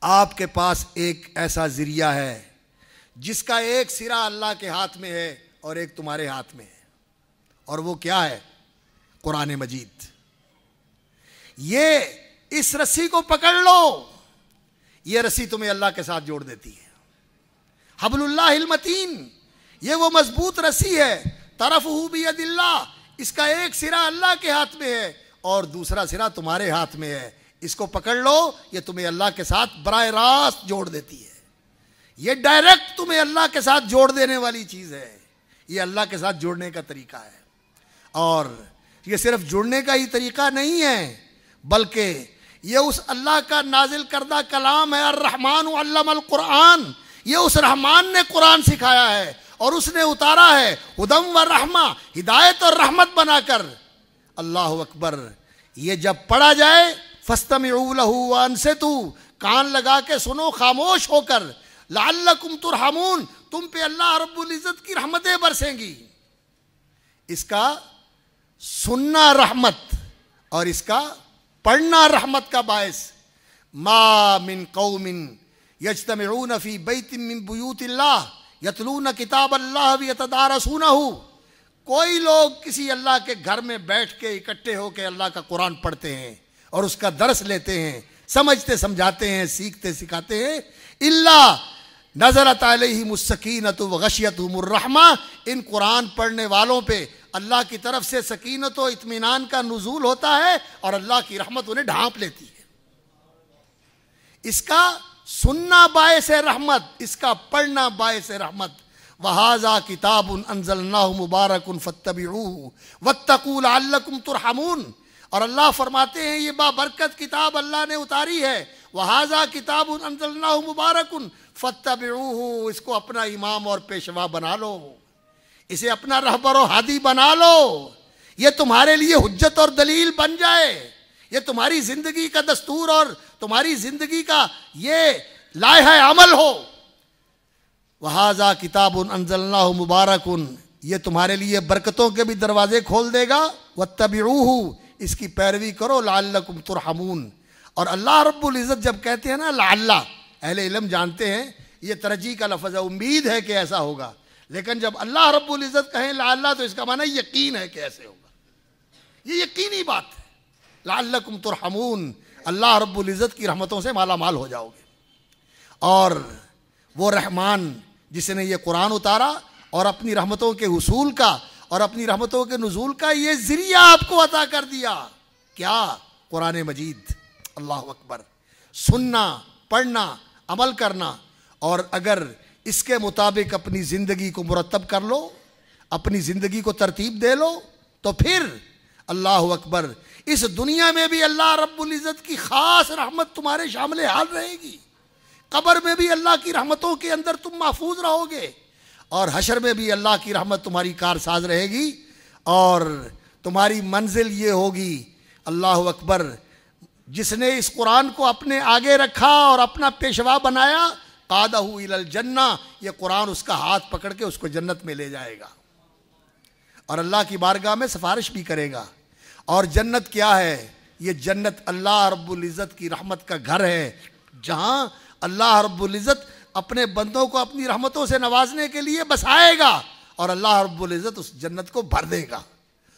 आपके पास एक ऐसा ज़रिया है जिसका एक सिरा अल्लाह के हाथ में है और एक तुम्हारे हाथ में है, और वो क्या है? कुरान मजीद। ये इस रस्सी को पकड़ लो, ये रस्सी तुम्हें अल्लाह के साथ जोड़ देती है। हब्लुल्लाहिल मतीन, ये वो मजबूत रस्सी है। तरफहू बियदिल्लाह, इसका एक सिरा अल्लाह के हाथ में है और दूसरा सिरा तुम्हारे हाथ में है। इसको पकड़ लो, ये तुम्हें अल्लाह के साथ बराह रास्त जोड़ देती है। ये डायरेक्ट तुम्हें अल्लाह के साथ जोड़ देने वाली चीज़ है। ये अल्लाह के साथ जोड़ने का तरीका है। और ये सिर्फ जुड़ने का ही तरीका नहीं है, बल्कि ये उस अल्लाह का नाजिल करदा कलाम है। अर्रहमान अल्लमल कुरान, ये उस रहमान ने कुरान सिखाया है और उसने उतारा है हुदम व रहमा, हिदायत और रहमत बनाकर। अल्लाह अकबर। ये जब पढ़ा जाए, फस्तमिऊ लहू व अंसितू, कान लगा के सुनो खामोश होकर। लअल्लकुम तुरहमून, तुम पे अल्लाह रब्बुल इज्जत की रहमतें बरसेंगी। इसका सुनना रहमत और इसका पढ़ना रहमत का बायस। मा मिन कौमिन यज्तमिऊन फी बैतिन मिन बुयूतिल्लाह यतलून किताब अल्लाह व यतदारसूनहु, कोई लोग किसी अल्लाह के घर में बैठ के इकट्ठे होकर अल्लाह का कुरान पढ़ते हैं और उसका दर्स लेते हैं, समझते समझाते हैं, सीखते सिखाते हैं। इल्ला नज़रत अलैहिमुस सकीनतु व गशियतहुमुर रहमा, इन कुरान पढ़ने वालों पे अल्लाह की तरफ से सकीनत व इत्मीनान का नुज़ूल होता है और अल्लाह की रहमत उन्हें ढांप लेती है। इसका सुनना बायस रहमत, इसका पढ़ना बायस रहमत। वहाज़ा किताबुन अंज़लनाहु मुबारकुन फत्तबिऊहु वत्तकू लअल्लकुम तुरहमून, और अल्लाह फरमाते हैं ये बाबरकत किताब अल्लाह ने उतारी है। वहाज़ा किताबुन अंज़लनाहु मुबारकुन फत्तबिऊहु, इसको अपना इमाम और पेशवा बना लो, इसे अपना रहबर और हादी बना लो। ये तुम्हारे लिए हुज्जत और दलील बन जाए, ये तुम्हारी जिंदगी का दस्तूर और तुम्हारी जिंदगी का ये लायहा अमल हो। वहाज़ा किताबुन अंज़लनाहु मुबारकुन, ये तुम्हारे लिए बरकतों के भी दरवाजे खोल देगा। वत्तबिऊहु, इसकी पैरवी करो। लअल्लकुम तुरहमून, और अल्लाह रब्बुल इज़्ज़त जब कहते हैं ना लअल्ला, अहले इल्म जानते हैं ये तरजीह का लफ्ज़ है, उम्मीद है कि ऐसा होगा। लेकिन जब अल्लाह रब्बुल इज़्ज़त कहें लअल्ला, तो इसका माना यकीन है कि ऐसे होगा, ये यकीनी बात है। लअल्लकुम तुरहमून, अल्लाह रब्बुल इज़्ज़त की रहमतों से माला माल हो जाओगे। और वो रहमान जिसने ये कुरान उतारा और अपनी रहमतों के हुसूल का और अपनी रहमतों के नुज़ूल का ये ज़रिया आपको अता कर दिया, क्या? कुरान मजीद। अल्लाह अकबर। सुनना, पढ़ना, अमल करना, और अगर इसके मुताबिक अपनी ज़िंदगी को मुरतब कर लो, अपनी ज़िंदगी को तरतीब दे लो, तो फिर अल्लाह अकबर, इस दुनिया में भी अल्लाह रब्बुल इज़्ज़त की ख़ास रहमत तुम्हारे शामिल हाल रहेगी। कब्र में भी अल्लाह की रहमतों के अंदर तुम महफूज रहोगे, और हशर में भी अल्लाह की रहमत तुम्हारी कारसाज रहेगी। और तुम्हारी मंजिल ये होगी, अल्लाह अकबर, जिसने इस कुरान को अपने आगे रखा और अपना पेशवा बनाया, क़ादहू इलल जन्ना, ये कुरान उसका हाथ पकड़ के उसको जन्नत में ले जाएगा और अल्लाह की बारगाह में सिफारिश भी करेगा। और जन्नत क्या है? ये जन्नत अल्लाह रब्बुल इज़्ज़त की रहमत का घर है, जहाँ अल्लाह रब्बुल इज़्ज़त अपने बंदों को अपनी रहमतों से नवाजने के लिए बसाएगा और अल्लाह रब्बुल इज़्ज़त उस जन्नत को भर देगा।